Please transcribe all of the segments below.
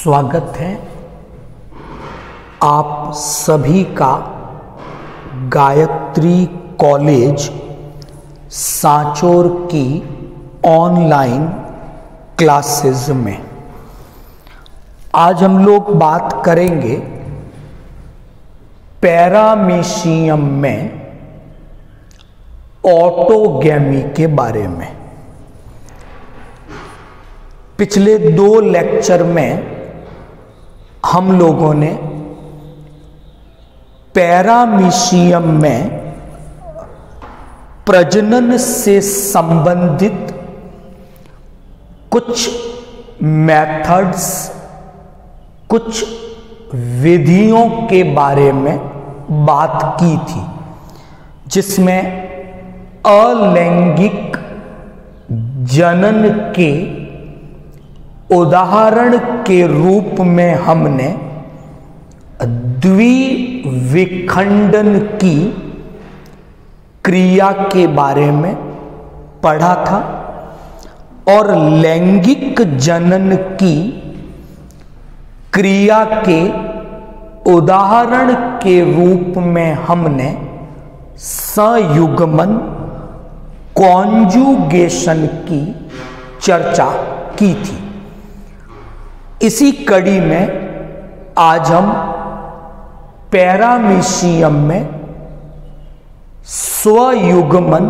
स्वागत है आप सभी का गायत्री कॉलेज सांचौर की ऑनलाइन क्लासेस में। आज हम लोग बात करेंगे पैरामीशियम में ऑटोगैमी के बारे में। पिछले 2 लेक्चर में हम लोगों ने पैरामीशियम में प्रजनन से संबंधित कुछ मेथड्स, कुछ विधियों के बारे में बात की थी, जिसमें अलैंगिक जनन के उदाहरण के रूप में हमने द्विविखंडन की क्रिया के बारे में पढ़ा था और लैंगिक जनन की क्रिया के उदाहरण के रूप में हमने संयुग्मन कॉन्जुगेशन की चर्चा की थी। इसी कड़ी में आज हम पैरामीशियम में स्वयुग्मन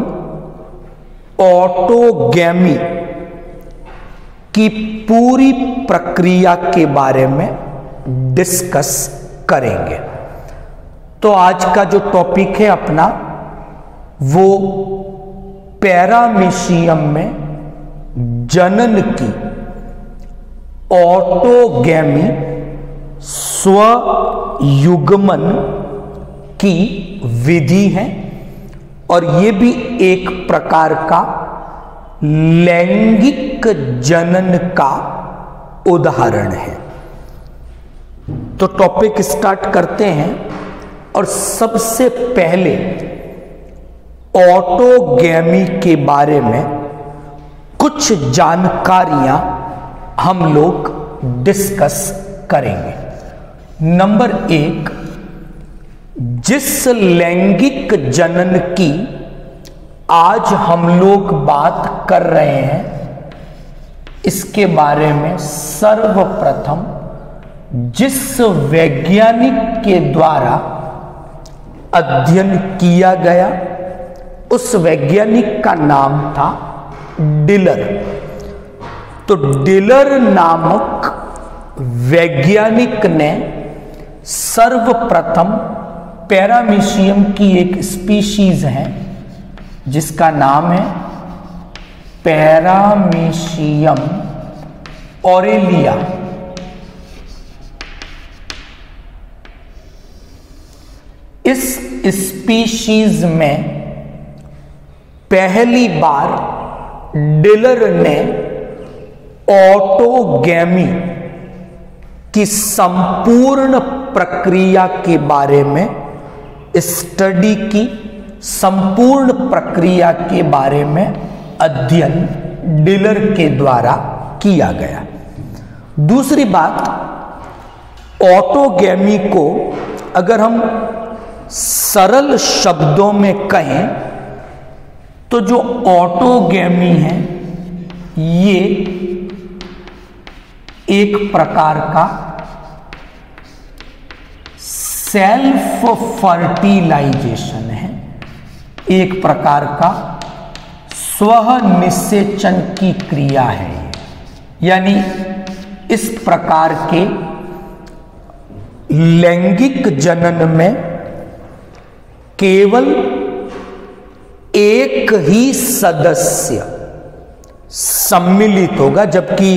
ऑटोगैमी की पूरी प्रक्रिया के बारे में डिस्कस करेंगे। तो आज का जो टॉपिक है अपना, वो पैरामीशियम में जनन की ऑटोगैमी स्वयुग्मन की विधि है और ये भी एक प्रकार का लैंगिक जनन का उदाहरण है। तो टॉपिक स्टार्ट करते हैं और सबसे पहले ऑटोगैमी के बारे में कुछ जानकारियां हम लोग डिस्कस करेंगे। नंबर 1, जिस लैंगिक जनन की आज हम लोग बात कर रहे हैं, इसके बारे में सर्वप्रथम जिस वैज्ञानिक के द्वारा अध्ययन किया गया, उस वैज्ञानिक का नाम था डिलर। तो डिलर नामक वैज्ञानिक ने सर्वप्रथम पैरामीशियम की एक स्पीशीज है जिसका नाम है पैरामीशियम ऑरेलिया। इस स्पीशीज में पहली बार डिलर ने ऑटोगैमी की संपूर्ण प्रक्रिया के बारे में स्टडी की, संपूर्ण प्रक्रिया के बारे में अध्ययन डिलर के द्वारा किया गया। दूसरी बात, ऑटोगैमी को अगर हम सरल शब्दों में कहें तो जो ऑटोगैमी है ये एक प्रकार का सेल्फ फर्टिलाइजेशन है, एक प्रकार का स्वनिषेचन की क्रिया है। यानी इस प्रकार के लैंगिक जनन में केवल एक ही सदस्य सम्मिलित होगा, जबकि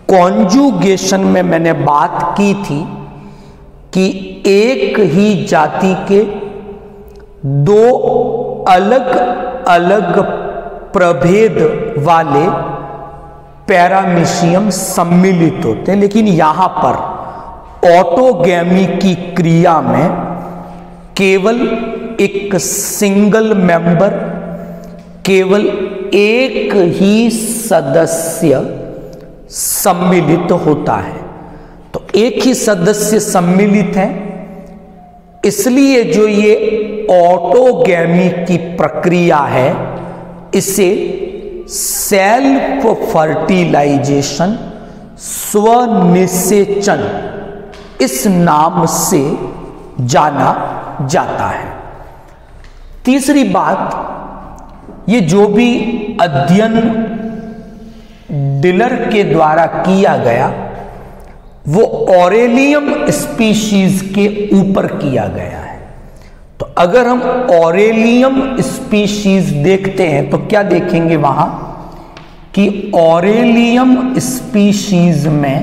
कॉन्जुगेशन में मैंने बात की थी कि एक ही जाति के 2 अलग अलग प्रभेद वाले पैरामीशियम सम्मिलित होते हैं, लेकिन यहां पर ऑटोगैमी की क्रिया में केवल एक सिंगल मेंबर, केवल एक ही सदस्य सम्मिलित होता है। एक ही सदस्य सम्मिलित हैं, इसलिए जो ये ऑटोगैमी की प्रक्रिया है इसे सेल्फ फर्टिलाइजेशन, स्वनिषेचन इस नाम से जाना जाता है। तीसरी बात, ये जो भी अध्ययन डिलर के द्वारा किया गया वो ऑरेलियम स्पीशीज के ऊपर किया गया है। तो अगर हम ऑरेलियम स्पीशीज देखते हैं तो क्या देखेंगे वहां कि ऑरेलियम स्पीशीज में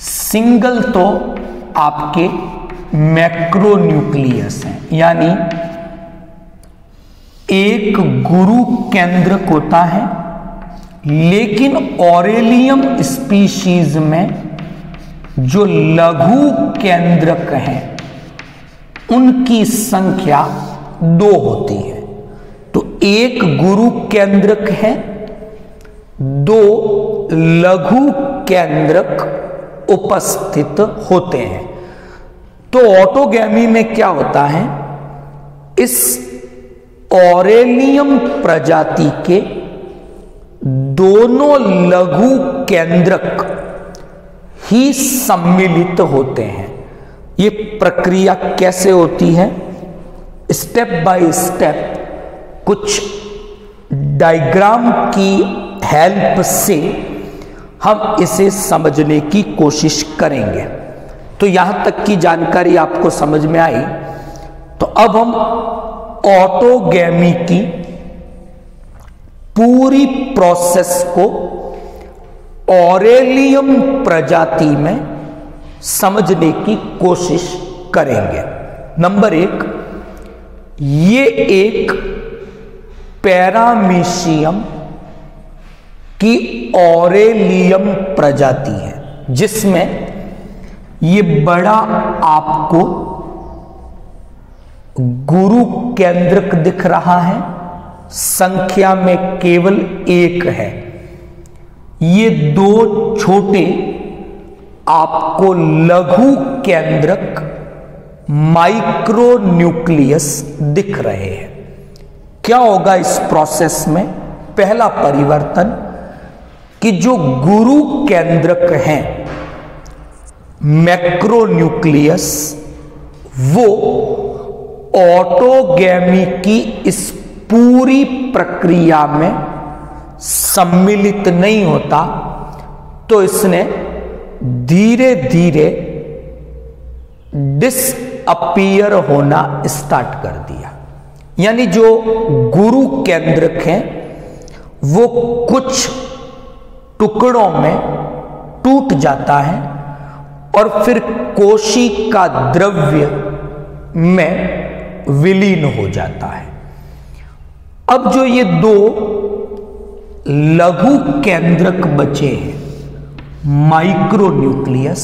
सिंगल तो आपके मैक्रोन्यूक्लियस हैं, यानी एक गुरु केंद्रक होता है, लेकिन ऑरेलियम स्पीशीज में जो लघु केंद्रक हैं उनकी संख्या 2 होती है। तो एक गुरु केंद्रक है, 2 लघु केंद्रक उपस्थित होते हैं। तो ऑटोगैमी में क्या होता है, इस ऑरेलियम प्रजाति के दोनों लघु केंद्रक ही सम्मिलित होते हैं। ये प्रक्रिया कैसे होती है, स्टेप बाय स्टेप कुछ डायग्राम की हेल्प से हम इसे समझने की कोशिश करेंगे। तो यहां तक की जानकारी आपको समझ में आई। तो अब हम ऑटोगैमी की पूरी प्रोसेस को ऑरेलियम प्रजाति में समझने की कोशिश करेंगे। नंबर 1, ये एक पैरामीशियम की ऑरेलियम प्रजाति है, जिसमें ये बड़ा आपको गुरु केंद्रक दिख रहा है, संख्या में केवल 1 है। ये 2 छोटे आपको लघु केंद्रक माइक्रोन्यूक्लियस दिख रहे हैं। क्या होगा इस प्रोसेस में, पहला परिवर्तन कि जो गुरु केंद्रक हैं मैक्रोन्यूक्लियस, वो ऑटोगैमी की इस पूरी प्रक्रिया में सम्मिलित नहीं होता, तो इसने धीरे धीरे डिसअपीयर होना स्टार्ट कर दिया। यानी जो गुरु केंद्रक हैं वो कुछ टुकड़ों में टूट जाता है और फिर कोशिका द्रव्य में विलीन हो जाता है। अब जो ये 2 लघु केंद्रक बचे हैं माइक्रोन्यूक्लियस,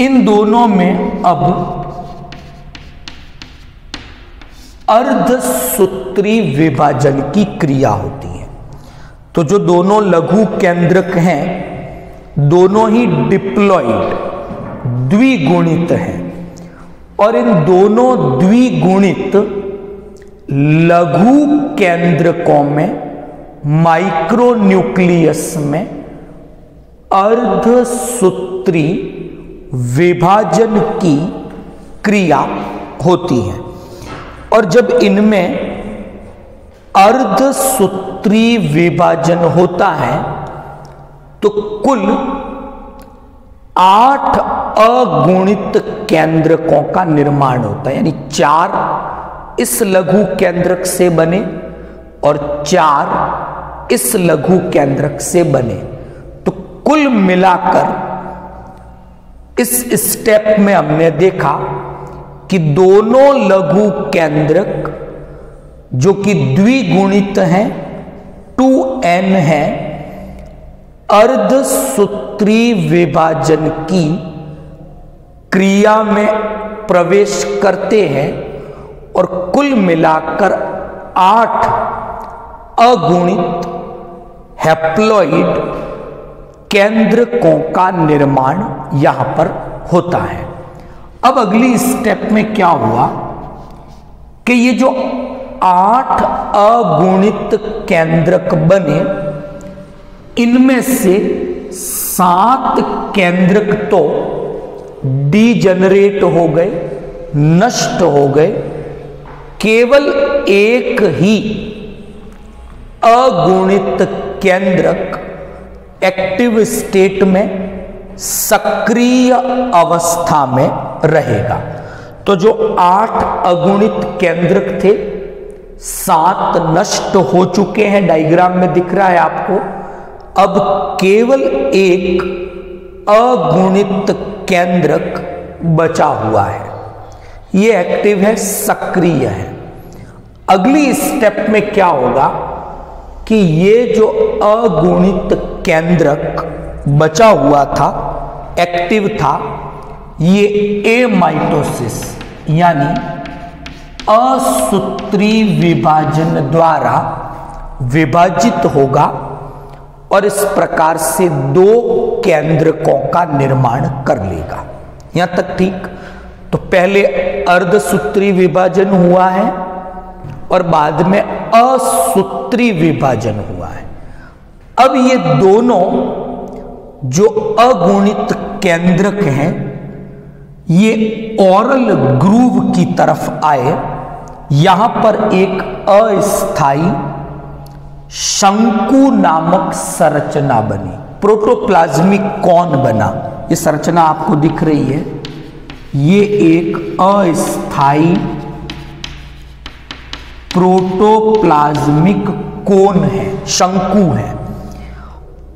इन दोनों में अब अर्धसूत्री विभाजन की क्रिया होती है। तो जो दोनों लघु केंद्रक हैं दोनों ही डिप्लॉइड द्विगुणित हैं, और इन दोनों द्विगुणित लघु केंद्रकों में माइक्रोन्यूक्लियस में अर्धसूत्री विभाजन की क्रिया होती है। और जब इनमें अर्धसूत्री विभाजन होता है तो कुल 8 अगुणित केंद्रकों का निर्माण होता है। यानी 4 इस लघु केंद्रक से बने और 4 इस लघु केंद्रक से बने। तो कुल मिलाकर इस स्टेप में हमने देखा कि दोनों लघु केंद्रक जो कि द्विगुणित हैं 2n है, अर्धसूत्री विभाजन की क्रिया में प्रवेश करते हैं और कुल मिलाकर 8 अगुणित हैप्लॉइड केंद्रकों का निर्माण यहां पर होता है। अब अगली स्टेप में क्या हुआ कि ये जो 8 अगुणित केंद्रक बने, इनमें से 7 केंद्रक तो डीजनरेट हो गए, नष्ट हो गए। केवल एक ही अगुणित केंद्रक एक्टिव स्टेट में, सक्रिय अवस्था में रहेगा। तो जो 8 अगुणित केंद्रक थे, 7 नष्ट हो चुके हैं, डायग्राम में दिख रहा है आपको। अब केवल एक अगुणित केंद्रक बचा हुआ है, ये एक्टिव है, सक्रिय है। अगली स्टेप में क्या होगा कि ये जो अगुणित केंद्रक बचा हुआ था, एक्टिव था, ये एमाइटोसिस यानी असूत्री विभाजन द्वारा विभाजित होगा और इस प्रकार से 2 केंद्रकों का निर्माण कर लेगा। यहां तक ठीक? तो पहले अर्धसूत्री विभाजन हुआ है और बाद में असूत्री विभाजन हुआ है। अब ये दोनों जो अगुणित केंद्रक हैं, ये ओरल ग्रूव की तरफ आए। यहां पर एक अस्थाई शंकु नामक संरचना बनी, प्रोटोप्लाज्मिक कॉन बना। ये संरचना आपको दिख रही है, ये एक अस्थाई प्रोटोप्लाज्मिक कोन है, शंकु है।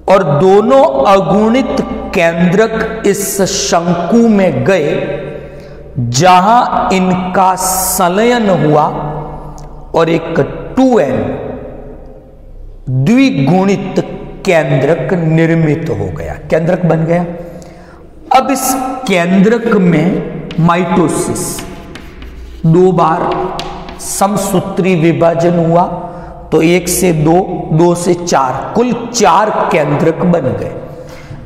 और दोनों अगुणित केंद्रक इस शंकु में गए जहां इनका संलयन हुआ और एक 2n द्विगुणित केंद्रक निर्मित हो गया, केंद्रक बन गया। अब इस केंद्रक में माइटोसिस 2 बार समसूत्री विभाजन हुआ, तो 1 से 2, 2 से 4, कुल 4 केंद्रक बन गए।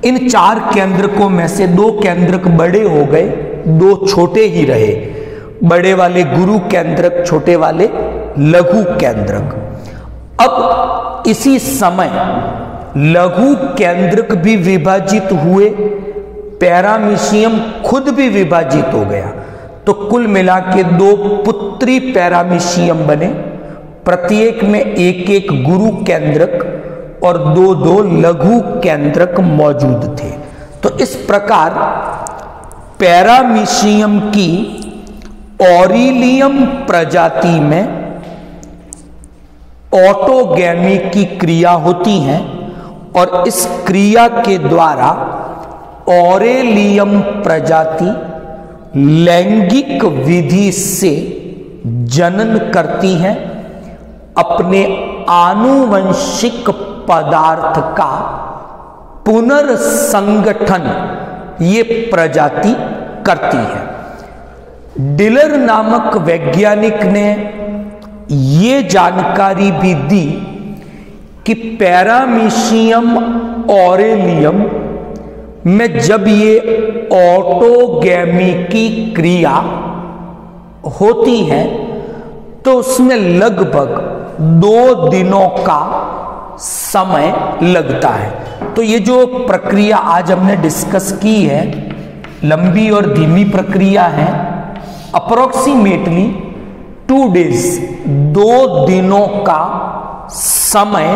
इन 4 केंद्रकों में से 2 केंद्रक बड़े हो गए, 2 छोटे ही रहे। बड़े वाले गुरु केंद्रक, छोटे वाले लघु केंद्रक। अब इसी समय लघु केंद्रक भी विभाजित हुए, पैरामीशियम खुद भी विभाजित हो गया। तो कुल मिला के 2 पुत्री पैरामीशियम बने, प्रत्येक में एक एक गुरु केंद्रक और 2 लघु केंद्रक मौजूद थे। तो इस प्रकार पैरामीशियम की ऑरिलियम प्रजाति में ऑटोगैमी की क्रिया होती है और इस क्रिया के द्वारा ऑरेलियम प्रजाति लैंगिक विधि से जनन करती है, अपने आनुवंशिक पदार्थ का पुनर्संगठन ये प्रजाति करती है। डिलर नामक वैज्ञानिक ने ये जानकारी भी दी कि पैरामीशियम ऑरेलियम में जब ये ऑटोगैमी की क्रिया होती है तो उसमें लगभग 2 दिनों का समय लगता है। तो ये जो प्रक्रिया आज हमने डिस्कस की है, लंबी और धीमी प्रक्रिया है। अप्रोक्सीमेटली 2 डेज, 2 दिनों का समय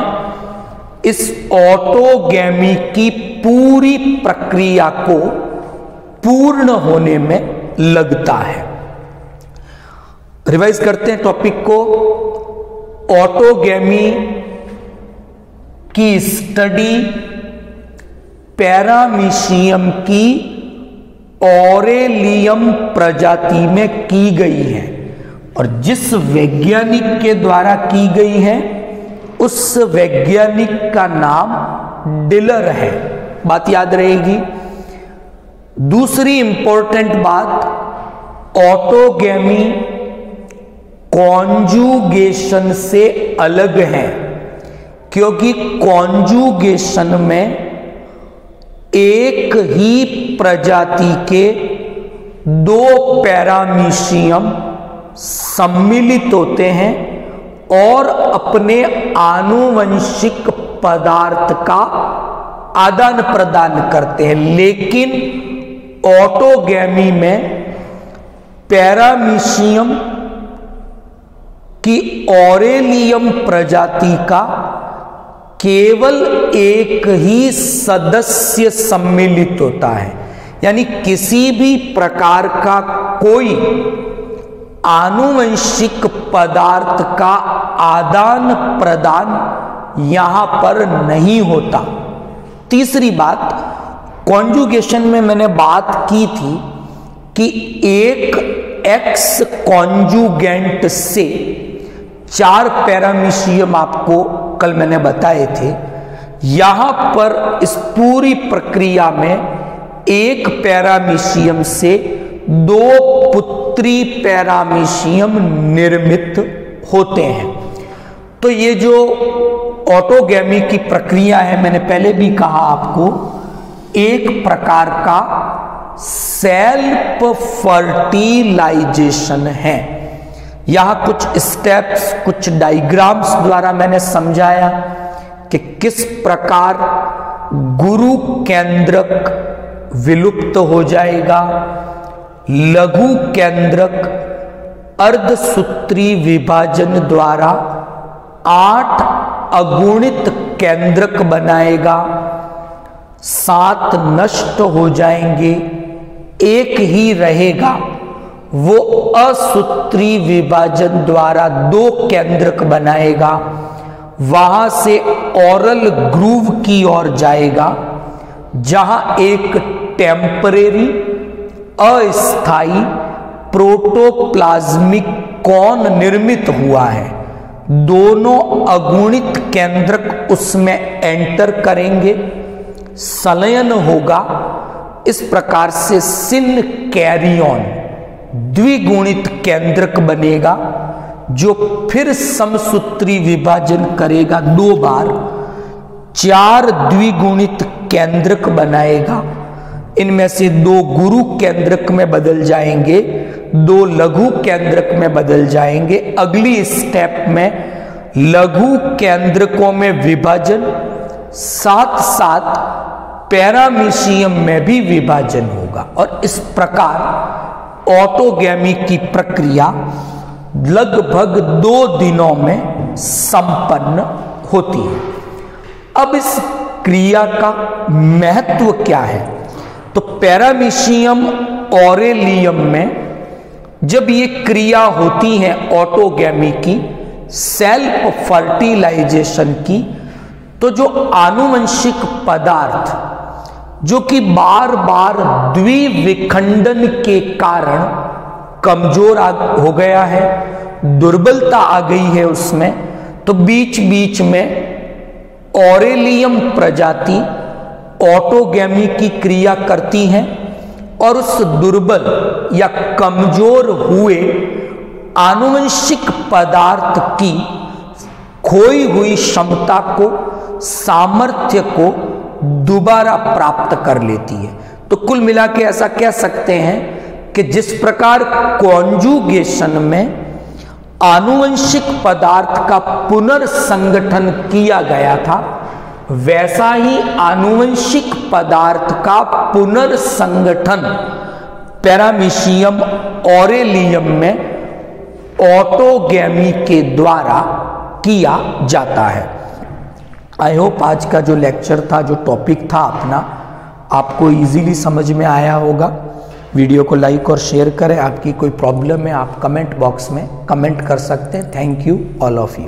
इस ऑटोगैमी की पूरी प्रक्रिया को पूर्ण होने में लगता है। रिवाइज करते हैं टॉपिक को। ऑटोगैमी की स्टडी पैरामीशियम की ऑरेलियम प्रजाति में की गई है और जिस वैज्ञानिक के द्वारा की गई है उस वैज्ञानिक का नाम डिलर है। बात याद रहेगी। दूसरी इंपॉर्टेंट बात, ऑटोगैमी कॉन्जुगेशन से अलग है, क्योंकि कॉन्जुगेशन में एक ही प्रजाति के दो पैरामीशियम सम्मिलित होते हैं और अपने आनुवंशिक पदार्थ का आदान प्रदान करते हैं। लेकिन ऑटोगैमी में पैरामीशियम की ऑरेलियम प्रजाति का केवल एक ही सदस्य सम्मिलित होता है, यानी किसी भी प्रकार का कोई आनुवंशिक पदार्थ का आदान प्रदान यहां पर नहीं होता। तीसरी बात, कॉन्जुगेशन में मैंने बात की थी कि एक एक्स कॉन्जुगेंट से 4 पैरामीशियम आपको कल मैंने बताए थे। यहां पर इस पूरी प्रक्रिया में एक पैरामीशियम से 2 पुत्री पैरामीशियम निर्मित होते हैं। तो ये जो ऑटोगैमी की प्रक्रिया है, मैंने पहले भी कहा आपको, एक प्रकार का सेल्फ फर्टिलाइजेशन है। यहां कुछ स्टेप्स, कुछ डायग्राम्स द्वारा मैंने समझाया कि किस प्रकार गुरु केंद्रक विलुप्त हो जाएगा, लघु केंद्रक अर्धसूत्री विभाजन द्वारा 8 अगुणित केंद्रक बनाएगा, 7 नष्ट हो जाएंगे, एक ही रहेगा, वो असूत्री विभाजन द्वारा 2 केंद्रक बनाएगा, वहां से ओरल ग्रूव की ओर जाएगा, जहां एक टेम्परेरी अस्थाई प्रोटोप्लाज्मिक कॉन निर्मित हुआ है। दोनों अगुणित केंद्रक उसमें एंटर करेंगे, संलयन होगा। इस प्रकार से सिन कैरियन द्विगुणित केंद्रक बनेगा, जो फिर समसूत्री विभाजन करेगा 2 बार, 4 द्विगुणित केंद्रक बनाएगा। इनमें से 2 गुरु केंद्रक में बदल जाएंगे, 2 लघु केंद्रक में बदल जाएंगे। अगली स्टेप में लघु केंद्रकों में विभाजन, साथ साथ पैरामीशियम में भी विभाजन होगा। और इस प्रकार ऑटोगैमी की प्रक्रिया लगभग 2 दिनों में संपन्न होती है। अब इस क्रिया का महत्व क्या है? तो पैरामीशियम ऑरेलियम में जब ये क्रिया होती है ऑटोगैमी की, सेल्फ फर्टिलाइजेशन की, तो जो आनुवंशिक पदार्थ जो कि बार बार द्विविखंडन के कारण कमजोर हो गया है, दुर्बलता आ गई है उसमें, तो बीच बीच में ऑरेलियम प्रजाति ऑटोगैमी की क्रिया करती है और उस दुर्बल या कमजोर हुए आनुवंशिक पदार्थ की खोई हुई क्षमता को, सामर्थ्य को दोबारा प्राप्त कर लेती है। तो कुल मिला के ऐसा कह सकते हैं कि जिस प्रकार कॉन्जुगेशन में आनुवंशिक पदार्थ का पुनर्संगठन किया गया था, वैसा ही आनुवंशिक पदार्थ का पुनर्संगठन पैरामीशियम ऑरेलियम में ऑटोगैमी के द्वारा किया जाता है। आई होप आज का जो लेक्चर था, जो टॉपिक था अपना, आपको इजीली समझ में आया होगा। वीडियो को लाइक और शेयर करें। आपकी कोई प्रॉब्लम है आप कमेंट बॉक्स में कमेंट कर सकते हैं। Thank you all of you.